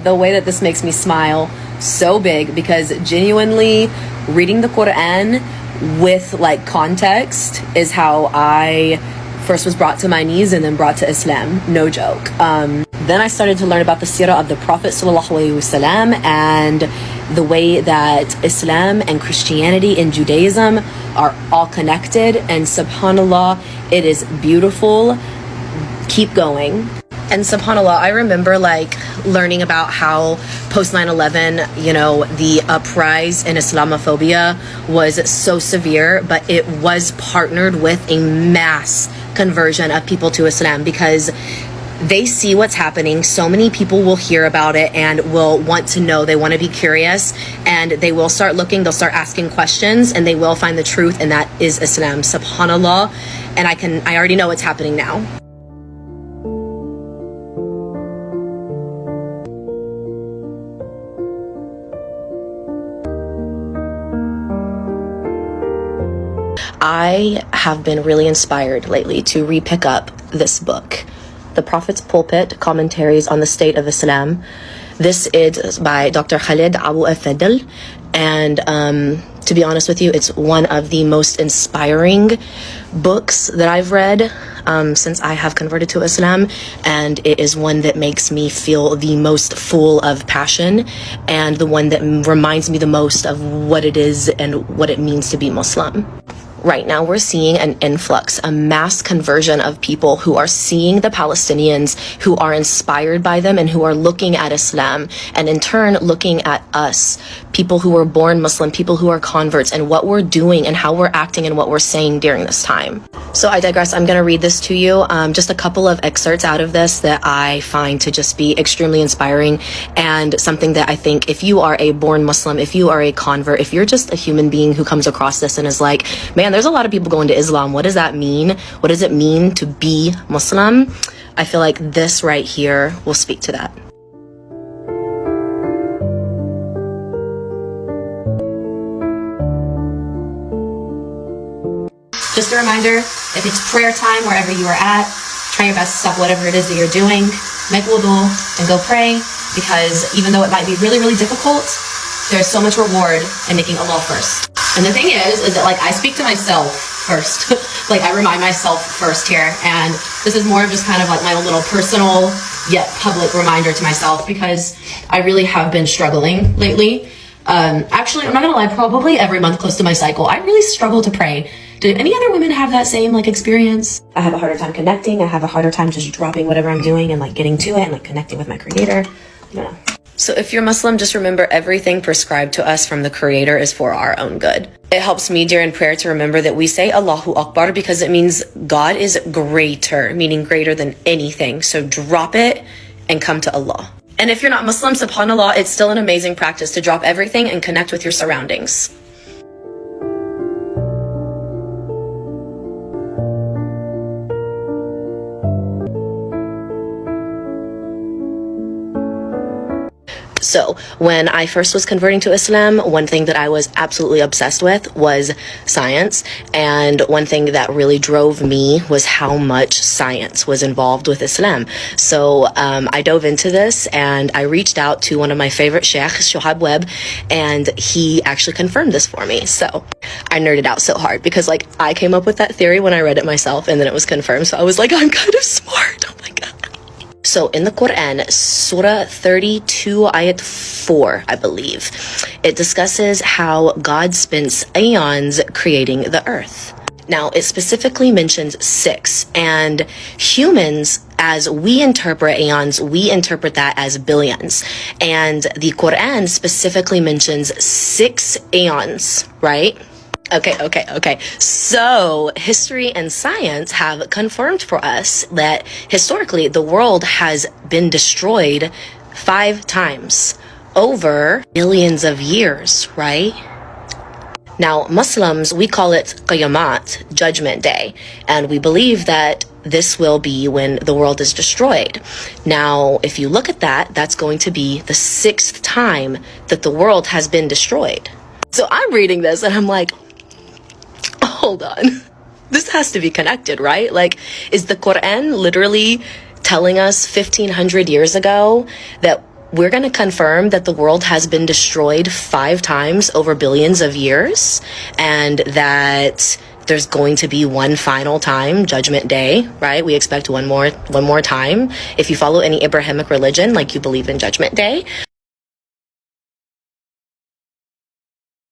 the way that this makes me smile so big, because genuinely reading the Quran with like context is how I first was brought to my knees and then brought to Islam. No joke. Then I started to learn about the seerah of the Prophet ﷺ and the way that Islam and Christianity and Judaism are all connected. And subhanAllah, it is beautiful. Keep going. And subhanAllah, I remember like learning about how post 9/11, you know, the uprise in Islamophobia was so severe, but it was partnered with a mass conversion of people to Islam, because they see what's happening. So many people will hear about it and will want to know. They want to be curious, and they will start looking, they'll start asking questions, and they will find the truth, and that is Islam. Subhanallah. And I already know what's happening now. I have been really inspired lately to re-pick up this book, The Prophet's Pulpit, Commentaries on the State of Islam. This is by Dr. Khalid Abu Fadl, and to be honest with you, it's one of the most inspiring books that I've read since I have converted to Islam, and it is one that makes me feel the most full of passion, and the one that reminds me the most of what it is and what it means to be Muslim. Right now, we're seeing an influx, a mass conversion of people who are seeing the Palestinians, who are inspired by them, and who are looking at Islam, and in turn looking at us, people who were born Muslim, people who are converts, and what we're doing and how we're acting and what we're saying during this time. So I digress. I'm going to read this to you, just a couple of excerpts out of this that I find to just be extremely inspiring, and something that I think if you are a born Muslim, if you are a convert, if you're just a human being who comes across this and is like, man, there's a lot of people going to Islam. What does that mean? What does it mean to be Muslim? I feel like this right here will speak to that. Just a reminder, if it's prayer time wherever you are at, try your best to stop whatever it is that you're doing, make wudu, and go pray, because even though it might be really, really difficult, there's so much reward in making Allah first. And the thing is that like I speak to myself first. Like I remind myself first here, and this is more of just kind of like my own little personal yet public reminder to myself, because I really have been struggling lately. Actually, I'm not gonna lie, probably every month close to my cycle, I really struggle to pray. Do any other women have that same like experience? I have a harder time connecting. I have a harder time just dropping whatever I'm doing and like getting to it and like connecting with my creator. You know. So if you're Muslim, just remember everything prescribed to us from the Creator is for our own good. It helps me during prayer to remember that we say Allahu Akbar because it means God is greater, meaning greater than anything. So drop it and come to Allah. And if you're not Muslim, subhanAllah, it's still an amazing practice to drop everything and connect with your surroundings. So when I first was converting to Islam, one thing that I was absolutely obsessed with was science. And one thing that really drove me was how much science was involved with Islam. So I dove into this and I reached out to one of my favorite sheikhs, Shohab Webb, and he actually confirmed this for me. So I nerded out so hard because like I came up with that theory when I read it myself, and then it was confirmed. So I was like, I'm kind of smart. Oh my God. So in the Quran, Surah 32, Ayat 4, I believe, it discusses how God spends aeons creating the earth. Now, it specifically mentions 6, and humans, as we interpret aeons, we interpret that as billions. And the Quran specifically mentions 6 aeons, right? Okay. So history and science have confirmed for us that historically the world has been destroyed 5 times over millions of years, right? Now, Muslims, we call it Qiyamat, Judgment Day, and we believe that this will be when the world is destroyed. Now, if you look at that, that's going to be the 6th time that the world has been destroyed. So I'm reading this and I'm like, hold on, this has to be connected, right? Like, is the Quran literally telling us 1500 years ago that we're going to confirm that the world has been destroyed 5 times over billions of years, and that there's going to be one final time, Judgment Day, right? We expect one more time. If you follow any Abrahamic religion, like, you believe in Judgment Day.